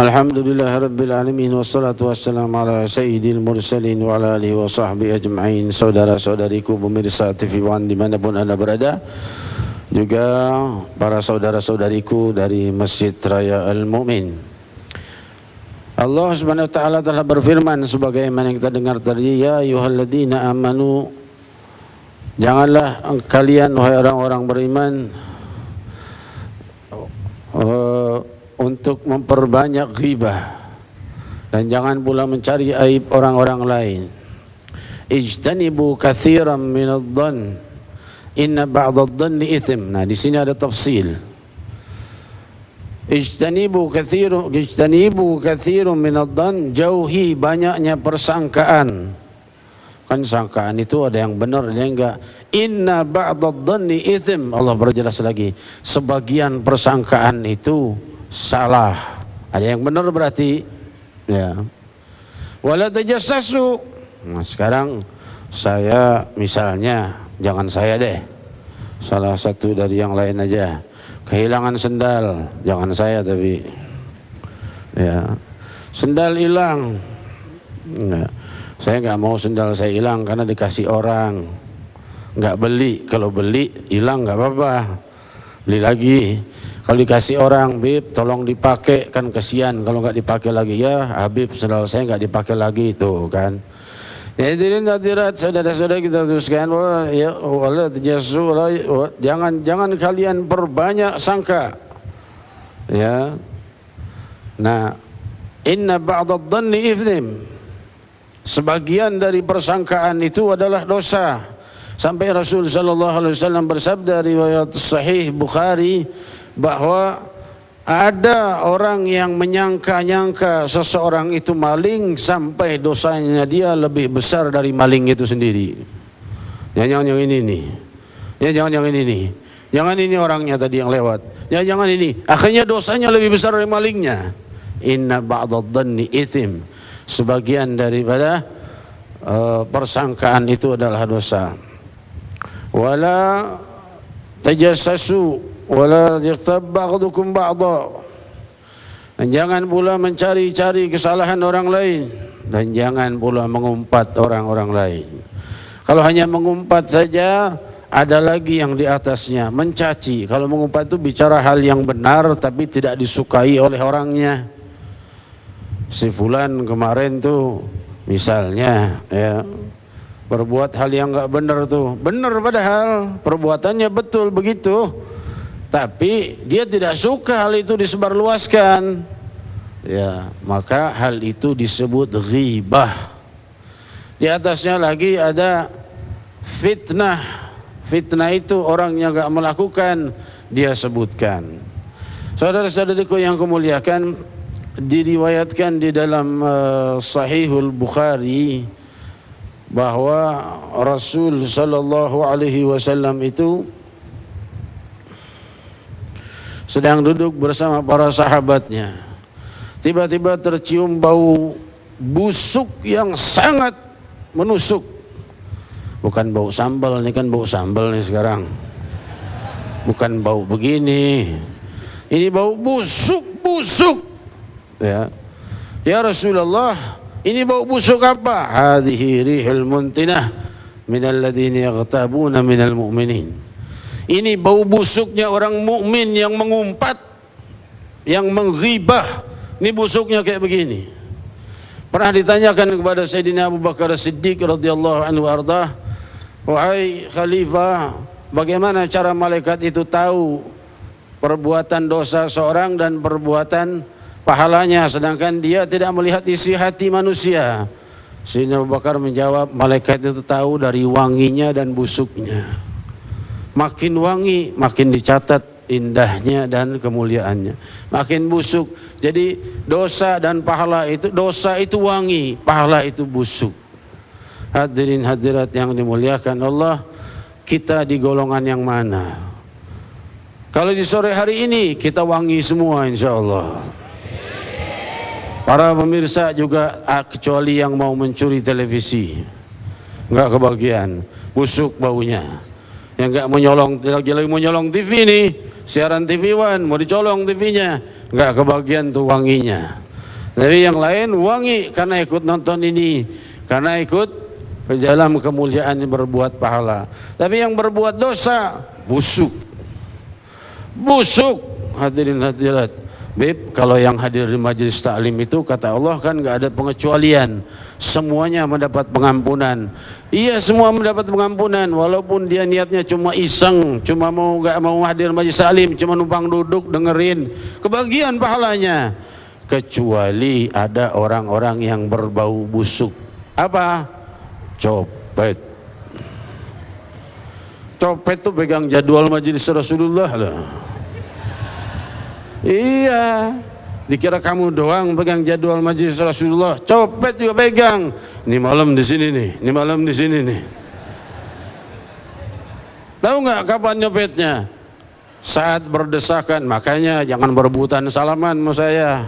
Alhamdulillahirabbil alamin wassalatu wassalamu ala sayyidil mursalin wa ala alihi wa sahbihi ajma'in. Saudara-saudariku pemirsa TV One dimanapun Anda berada, juga para saudara-saudariku dari Masjid Raya Al-Mu'min. Allah Subhanahu wa taala telah berfirman sebagaimana yang kita dengar tadi, ya ayyuhalladzina amanu, janganlah kalian wahai orang-orang beriman untuk memperbanyak ghibah, dan jangan pula mencari aib orang-orang lain. Ijtanibu katsiran minadh-dhann inna ba'dadh-dhanni itsm. Nah, di sini ada tafsil. Ijtanibu katsirun minadh-dhann, jauhi banyaknya persangkaan. Kan sangkaan itu ada yang benar, ada yang enggak. Inna ba'dadh-dhanni itsm. Allah berjelas lagi, sebagian persangkaan itu salah, ada yang benar berarti ya. Wala tajassasu. Nah, sekarang saya misalnya, jangan saya deh, salah satu dari yang lain aja, kehilangan sendal, jangan saya tapi ya, sendal hilang, nah, saya nggak mau sendal saya hilang karena dikasih orang, nggak beli. Kalau beli hilang nggak apa-apa, beli lagi. Kalau dikasih orang, Bib tolong dipakai, kan kesian kalau nggak dipakai lagi. Ya Habib, sendal saya nggak dipakai lagi, tuh kan. Ya hadirin hadirat, saudara-saudara kita teruskan, ya wala tajassu, jangan kalian perbanyak sangka. Ya. Nah, inna ba'dadh-dhanni itsm. Sebagian dari persangkaan itu adalah dosa. Sampai Rasul sallallahu alaihi wasallam bersabda, riwayat sahih Bukhari, bahwa ada orang yang menyangka-nyangka seseorang itu maling sampai dosanya dia lebih besar dari maling itu sendiri. Jangan yang ini nih, ya jangan yang ini nih, jangan ini orangnya tadi yang lewat, ya jangan ini, akhirnya dosanya lebih besar dari malingnya. Inna ba'dadh-dhanni itsm. Sebagian daripada persangkaan itu adalah dosa. Wala tajassasu wala yaghtab ba'dukum ba'dha. Dan jangan pula mencari-cari kesalahan orang lain, dan jangan pula mengumpat orang-orang lain. Kalau hanya mengumpat saja, ada lagi yang di atasnya, mencaci. Kalau mengumpat itu bicara hal yang benar tapi tidak disukai oleh orangnya. Si fulan kemarin tuh misalnya ya, berbuat hal yang enggak benar tuh. Benar padahal perbuatannya betul begitu, tapi dia tidak suka hal itu disebarluaskan. Ya, maka hal itu disebut ghibah. Di atasnya lagi ada fitnah. Fitnah itu orang yang enggak melakukan, dia sebutkan. Saudara-saudariku yang kemuliakan, diriwayatkan di dalam Sahihul Bukhari bahwa Rasul sallallahu alaihi wasallam itu sedang duduk bersama para sahabatnya. Tiba-tiba tercium bau busuk yang sangat menusuk. Bukan bau sambal, ini kan bau sambal nih sekarang. Bukan bau begini. Ini bau busuk-busuk. Ya. Ya Rasulullah, ini bau busuk apa? Hadhihi rihul muntinah minal ladzina yaghtabuna minal mu'minin. Ini bau busuknya orang mukmin yang mengumpat, yang menghibah. Ini busuknya kayak begini. Pernah ditanyakan kepada Sayyidina Abu Bakar As-Siddiq radhiyallahu anhu ardah, wahai khalifah, bagaimana cara malaikat itu tahu perbuatan dosa seorang dan perbuatan pahalanya, sedangkan dia tidak melihat isi hati manusia? Sayyidina Abu Bakar menjawab, malaikat itu tahu dari wanginya dan busuknya. Makin wangi, makin dicatat indahnya dan kemuliaannya. Makin busuk, jadi dosa dan pahala itu, dosa itu wangi, pahala itu busuk. Hadirin hadirat yang dimuliakan Allah, kita di golongan yang mana? Kalau di sore hari ini kita wangi semua insyaallah. Para pemirsa juga, kecuali yang mau mencuri televisi, enggak kebagian, busuk baunya. Yang enggak lagi mau nyolong TV nih, siaran TV One mau dicolong TV-nya, enggak kebagian tuh wanginya. Tapi yang lain wangi karena ikut nonton ini, karena ikut dalam kemuliaan berbuat pahala. Tapi yang berbuat dosa busuk. Busuk, hadirin hadirat. Beb, kalau yang hadir di majelis taklim itu kata Allah kan nggak ada pengecualian, semuanya mendapat pengampunan. Iya, semua mendapat pengampunan, walaupun dia niatnya cuma iseng, cuma nggak mau hadir majelis taklim, cuma numpang duduk dengerin, kebagian pahalanya. Kecuali ada orang-orang yang berbau busuk. Apa? Copet. Copet tuh pegang jadwal majelis Rasulullah lah. Iya, dikira kamu doang pegang jadwal majelis Rasulullah, copet juga pegang. Ini malam di sini nih, ini malam di sini nih. Tahu nggak kapan nyopetnya? Saat berdesakan. Makanya jangan berebutan salaman sama saya.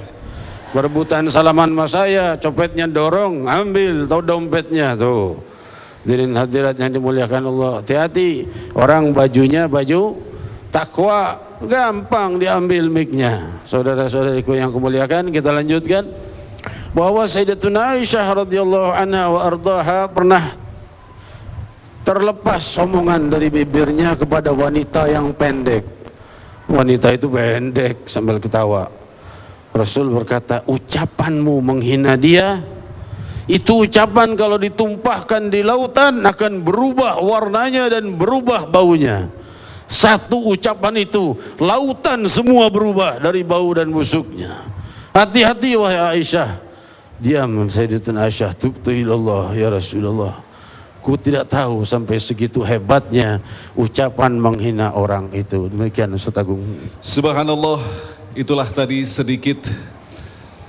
Berebutan salaman sama saya, copetnya dorong, ambil, tahu dompetnya tuh. Hadirin hadirat yang dimuliakan Allah, hati-hati, orang bajunya baju takwa, gampang diambil mic-nya. Saudara-saudariku yang kemuliakan, kita lanjutkan bahwa Sayyidatuna Aisyah radhiyallahu anha wa ardaha pernah terlepas omongan dari bibirnya kepada wanita yang pendek. Wanita itu pendek sambil ketawa. Rasul berkata, ucapanmu menghina dia, itu ucapan kalau ditumpahkan di lautan akan berubah warnanya dan berubah baunya. Satu ucapan itu, lautan semua berubah dari bau dan busuknya. Hati-hati wahai Aisyah. Diam Sayyidatuna Aisyah, tubtu ilallah ya Rasulullah. Ku tidak tahu sampai segitu hebatnya ucapan menghina orang itu. Demikian Ustaz Agung. Subhanallah, itulah tadi sedikit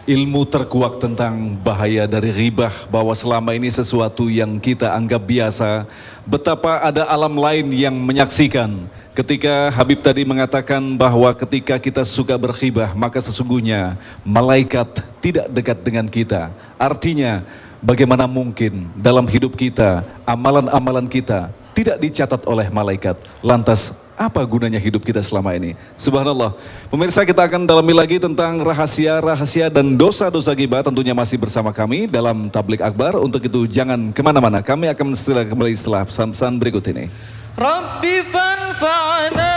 ilmu terkuak tentang bahaya dari ghibah, bahwa selama ini sesuatu yang kita anggap biasa, betapa ada alam lain yang menyaksikan. Ketika Habib tadi mengatakan bahwa ketika kita suka berghibah, maka sesungguhnya malaikat tidak dekat dengan kita. Artinya, bagaimana mungkin dalam hidup kita, amalan-amalan kita tidak dicatat oleh malaikat? Lantas, apa gunanya hidup kita selama ini? Subhanallah. Pemirsa, kita akan dalami lagi tentang rahasia-rahasia dan dosa-dosa ghibah, tentunya masih bersama kami dalam Tablik Akbar. Untuk itu jangan kemana-mana, kami akan kembali setelah pesan-pesan berikut ini. Rabbi fanfa'na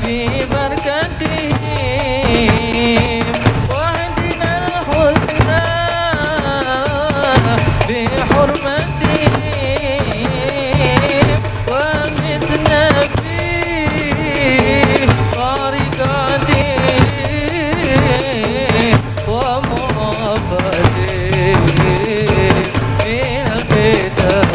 bi barakatihim wahdina al-husna bi hurmatihim wa mitna bi barakatihim wa muhabbatihim bil kitab.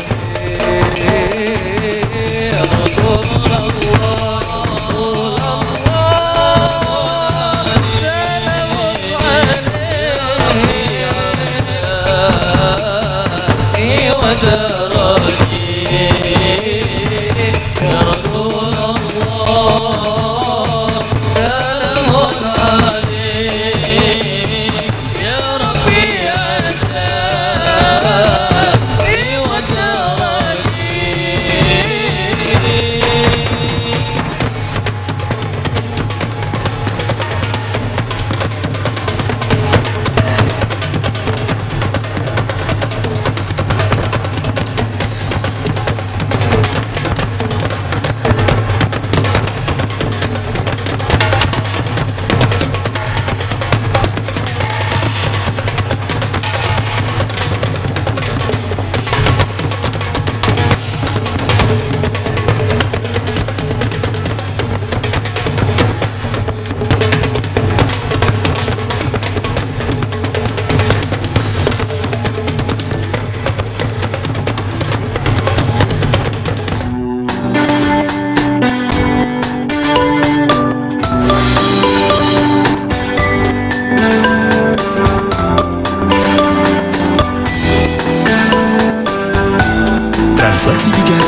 Transaksi bijak,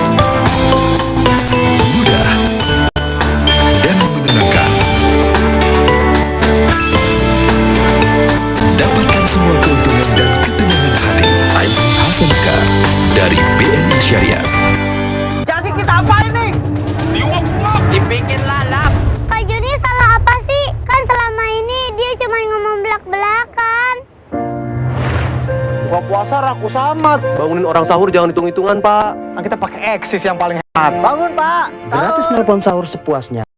mudah, dan menyenangkan. Dapatkan semua keuntungan dan ketenangan hati. Hasanka dari BNI Syariah. Jadi kita apa ini? Dibikin lalap. Kak Juni salah apa sih? Kan selama ini dia cuma ngomong Dasar aku samat. Bangunin orang sahur jangan hitung-hitungan, Pak. Kan kita pakai eksis yang paling hemat. Bangun, Pak. Gratis nelpon sahur sepuasnya.